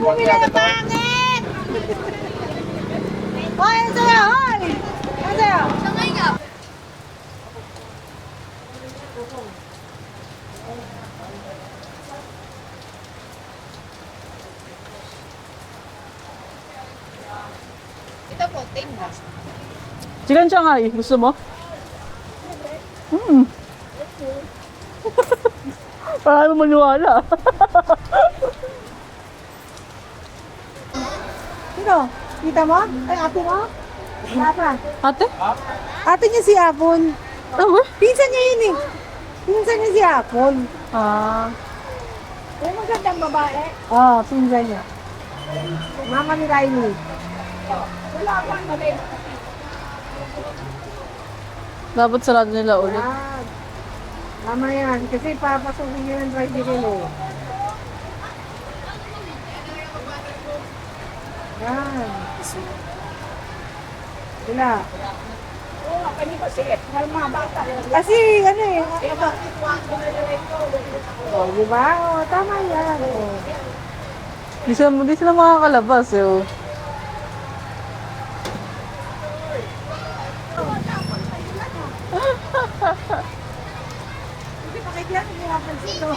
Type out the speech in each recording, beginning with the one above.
Bumili na pangit! Hoy, ano sa'yo? Hoy! Ano sa'yo? Sangay nga! Ito po, tinda. Chicken Shanghai, gusto mo? Paano maniwala? Sino? Kita mo? Ay, ate mo? Ate? Ate? Ate niya si Apon. Oh, Pinsan niya yun eh. Pinsan niya si Apon. Yung magandang babae. Oo, pinsan niya. Mama ni Riley. Wala akong mali. dapat sarado nila ulit. Yan. Mama yan. Kasi papasukin niya ng tricycle eh. Yan. Sila. Oo, kami kasi. May mga bata. Kasi ano eh. Oh, di ba? Oh, tama yan. Oh. Di sila makakalabas eh. Oh. Hindi pa kaya nahihirapan sito.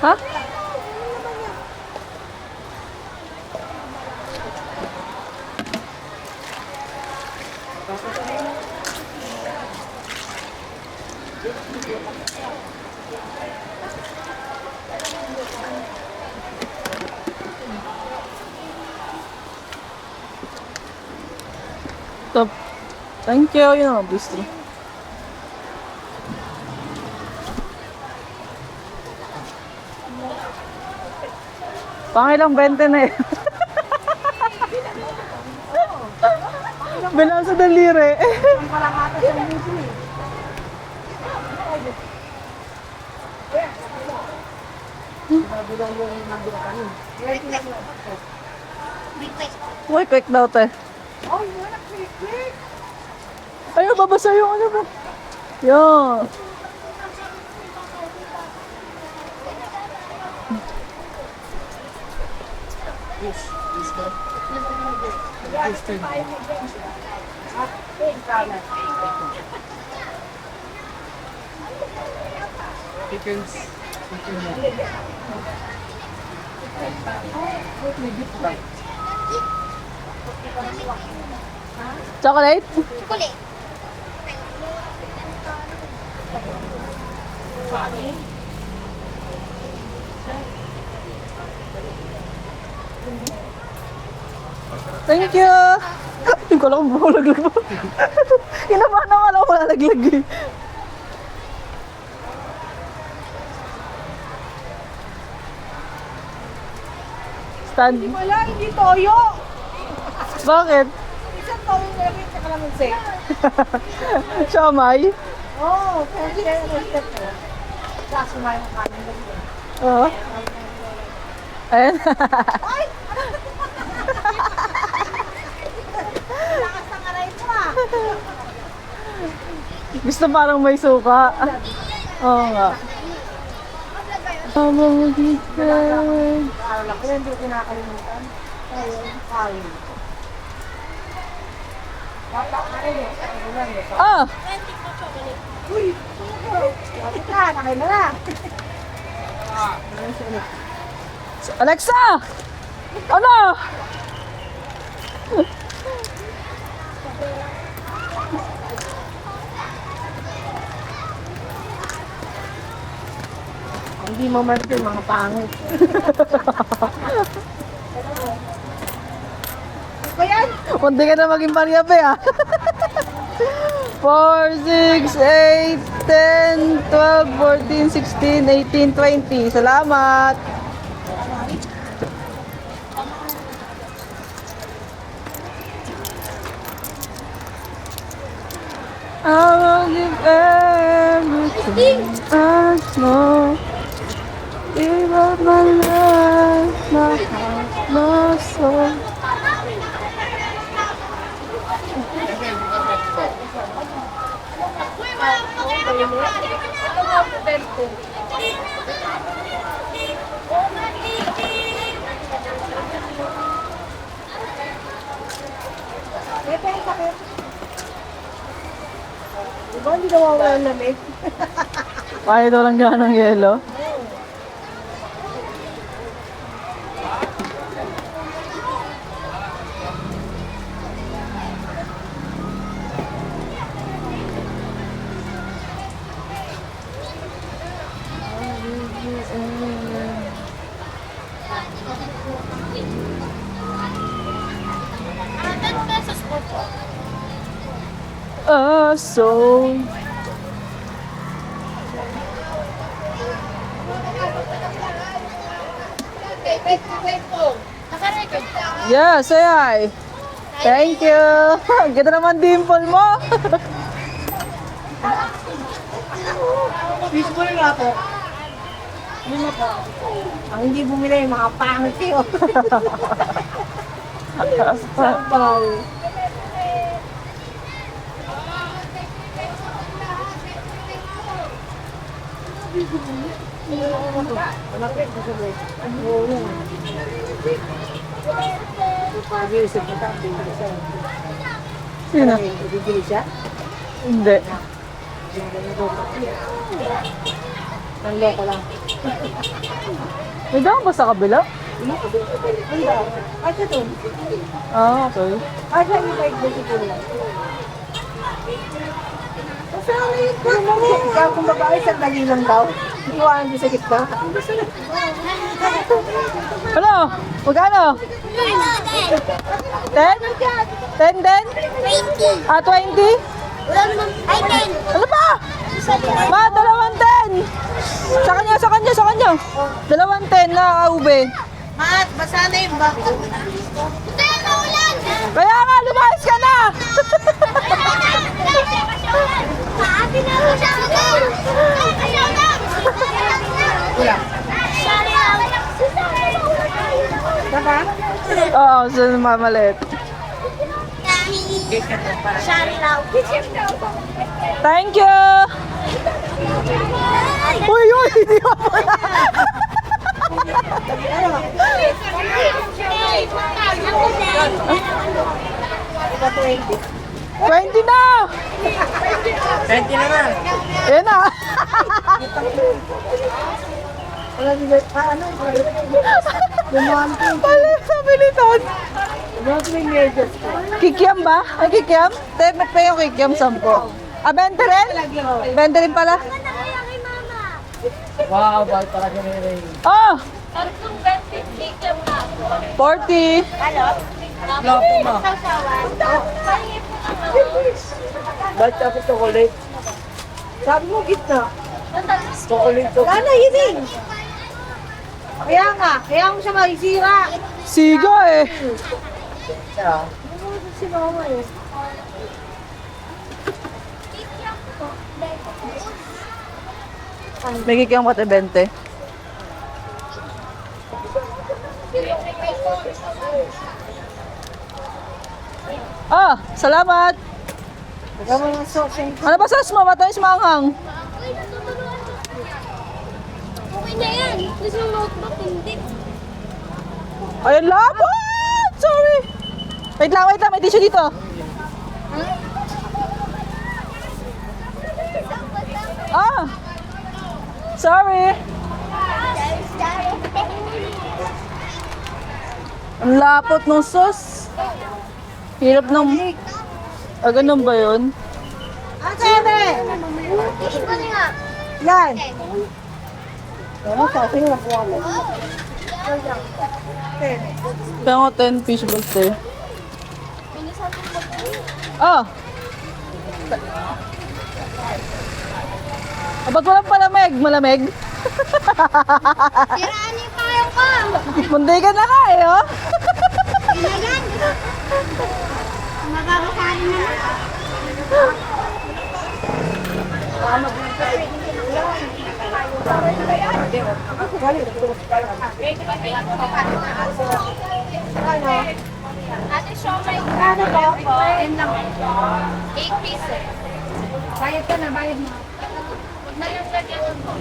Ha? Stop. Thank you. Yun ang bistro. Pangilang 20 na eh. Bilang sa daliri. Ang palamata sa muso eh. Nabilang yung nabilang kanin. Uy, quick daw te. Oh, yun ang quick. Ayaw, babasa yung ano ba? Yan. Chocolate? Chocolate. Thank you! Hindi ko alam kung malaglag mo. Inabahan na nga lang malalaglag eh. Stand. Wala, hindi toyo. Bakit? Isang toyo na rin sa kalamansi. Siomay? Oo, pero siya yung step ko. Kaso may makanin lang yun. Oo. Ayan. Ay! Lakas ng aray mo ah. Gusto parang may suka. Oo nga. Pamamagitan. Araw lang ko yan, hindi ko kinakalimutan. Ayun, kain. Bata ka rin eh. Ano lang eh. Ah! 20 po chocolate. Uy! Lapit na, nakay na na. Alexa! Ano? Hindi mo man ito, mga pangit. Ano ba yan? Munti ka na maging Mariabe ah. 4, 6, 8, 10, 12, 14, 16, 18, 20. Salamat! I will give everything I know. Give up my life, my heart, my soul. Ito yung sakit. Diba hindi nawawala ng lamig? Kaya ito lang gano'ng yelo. So yes, ay. Thank you. Ganda naman dimple mo. Fishball nga po. Ano po? Ang hindi bumili yung mga pangit yun. Sampal. Malapit na sabi. Oo. Sabi yung sabi siya. Sino? Bibili siya? Hindi. Nanloko lang. May daan ba sa kabila? Ay, ito. Ah, okay. Ay, siya yung bike dito po lang. Kasi ano yun? Kaya kung babae, sandali lang daw. Iwanan din sa gitna. Ano? Magkano? 10? 10 din? 20. Ah, 20? Ay, 10. Ano ba? Ma, 2 10. Sa kanya, sa kanya, sa kanya. 2 10 na ube. Mat, basa na yung bako. Hindi, maulan. Kaya nga, lumayas ka na! Maaari na ako siya agad. Wala. Diba? Oo, so mamalit. Shari Lau. Thank you! Uy, uy! Hindi ako pala. Iba 20. 20 na! 20 naman. Ayan na! Wala din ano? Lumante. Pali, sa bilitan. Lumante yung medyas ko. Kikiam ba? Ay, kikiam? Temet pa yung kikiam, 10. Ah, 20 rin? 20 rin pala? Wow, bal talaga na yun. Oh! Tatlong 20 ticket na. 40. Lopo mo. Bal tapos chocolate. Sabi mo gitna. Chocolate to. Ano yun eh? Kaya mo siya maisira. Siga eh. Ano mo si mama eh? May kikiam ka 20. Ah, salamat. Baka mo ng sauce eh. Ano ba sas mo? Matamis maanghang. Okay na yan. Gusto yung notebook, hindi. Ay, labot! Sorry. Wait lang, may tissue dito. Ah! Sorry! Ang lapot ng sauce. Hirap ng... Ah, ganun ba yun? Fish pa rin nga. Yan. Ano sa akin na po mo? Kaya nga 10 fish balls eh. Ah! Ah, ba't walang palamig? Malamig? Siraan yung kaya ko. Munday ka na nga eh, oh. Inagan. Magkakasahin na lang. Ate, siomay. Ano ba? 10 lang. 8 pieces. Bayad ka na, bayad mo. Huwag na yung lagyan mo.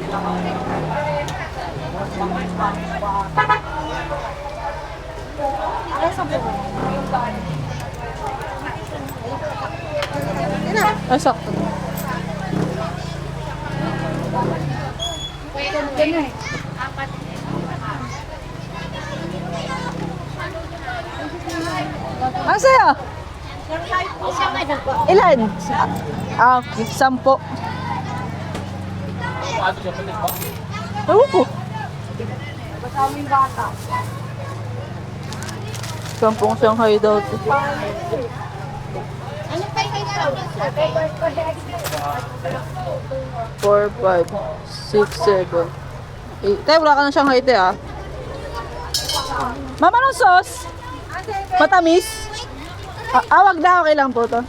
Ah, sakto. Apat. Ang saya! Siomay na po. Ilan? Ah, 10. Ewan ko. Sampung Shanghai daw to. Ano pa yung ikaw? 4, 5, 6, 7, 8. Tay, wala ka ng Shanghai, te, ah. Mama, anong sauce? Matamis? Wag na. Okay lang po to.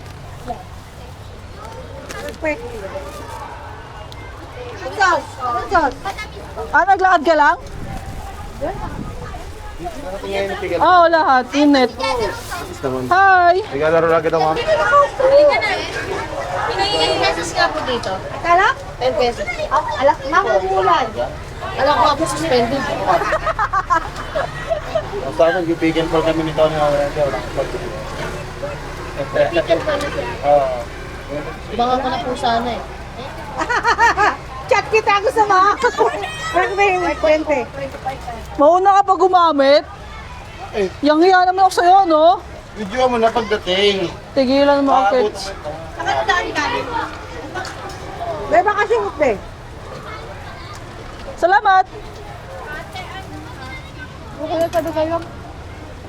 Ah, naglakad ka lang? Oo, lahat. Init. Hi! Naglalaro lang kita, ma'am. Ilang pesos ka po dito? Kala? 10 pesos. Alak, makukulan. Alam ko ako suspended. Sa akin, yung bigyan po kami nito ni Aurel. Ticket pa na siya. Oo. Baka ko na po sana eh. Chat kita ako sa mga. Bakit ba yung 20? Mauna ka pa gumamit? Eh. Yang hiya naman ako sa'yo, no? Video mo na pagdating. Tigilan mo ang Aabot kids. May bakasyon mo, be. Salamat! Okay na sabi kayo.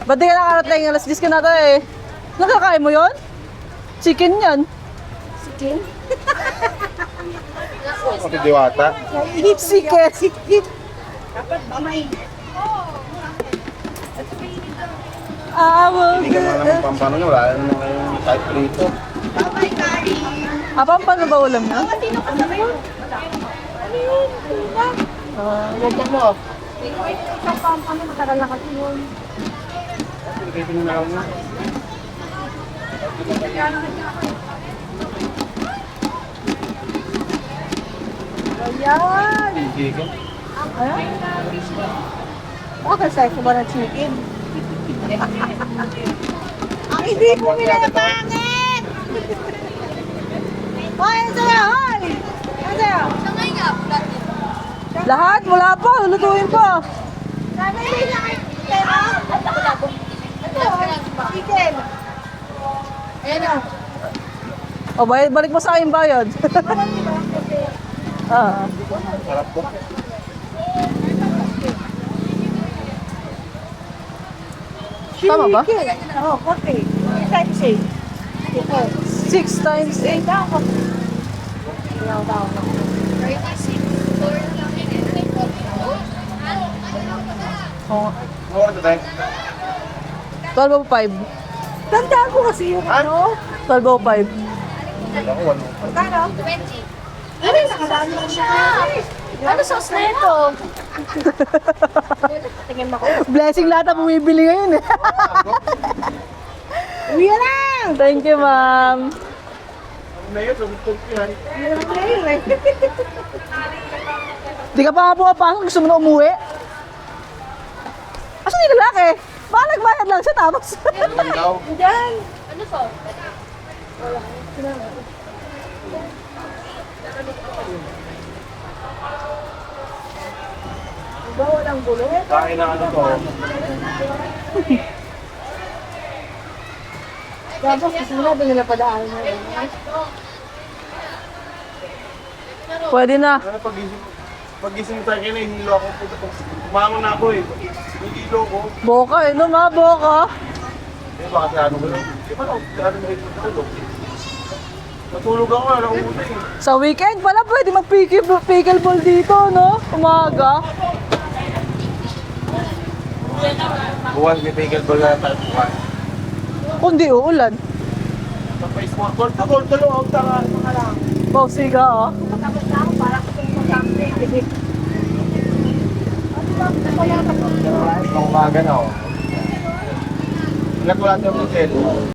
Ba't di ka nakarating? Alas 10 ka na tayo eh. Nakakain mo yon? Chicken yan. Pati diwata. Chicken. Dapat ba may... Hindi ka mga naman pampano nyo. Wala naman kayong type rito. Paano ba ulam na? Huwag mo. Matagal na kasi yun. Pagkaitin mo na lang mo. Ayan. Hindi ka. Okay, sa'yo ba ng chicken? Ang hindi mo nila na pangit! Hoy, ano sa'yo? Hoy! Ano sa'yo? Sangay nga, flat. Lahat? Wala pa. Lulutuin pa. Nanay na kayo. Pero, chicken. Ayan na. O, balik mo sa akin bayad. Ah. Sarap po. Tama ba? Oo, okay. Times 8. 6 times 8. Oh, Oo, ito tayo. 12.05. Tandaan ko kasi yung ano. 12.05. Ako, ano? Kano? 20. Ano, nakadaan mo siya. Ano sauce na ito? Tingin mo ko. Blessing lahat ang bumibili ngayon eh. Uwi na lang! Thank you, ma'am. Ano yun? Tumutog yan. Di ka pa nga pumapasok, gusto mo na umuwi? Asan yung lalaki? Baka nagbayad lang siya tapos. Ano daw? Diyan. Ano sauce? ang gulo. Kain na ano to. Tapos kasi sinabi nila padaan na yun. Pwede na. Ano pagising tayo kayo na, hinilo ako. Kumangon na ako eh. Hinilo ko. Boka eh, no ma, boka. Eh, baka sa ano ko lang. Di ba ako, ano na ito tulog? Natulog ako, alam ko eh. Sa weekend pala pwede mag-pickleball dito, no? Umaga. Buwan, may pickleball na tayo buwan. Kung di uulan. Tapos mga gold to lo, ang tanga. Wow, siga oh. Tapos na ako, parang kung mag-update. Umaga na oh. Ilan wala tayo hotel?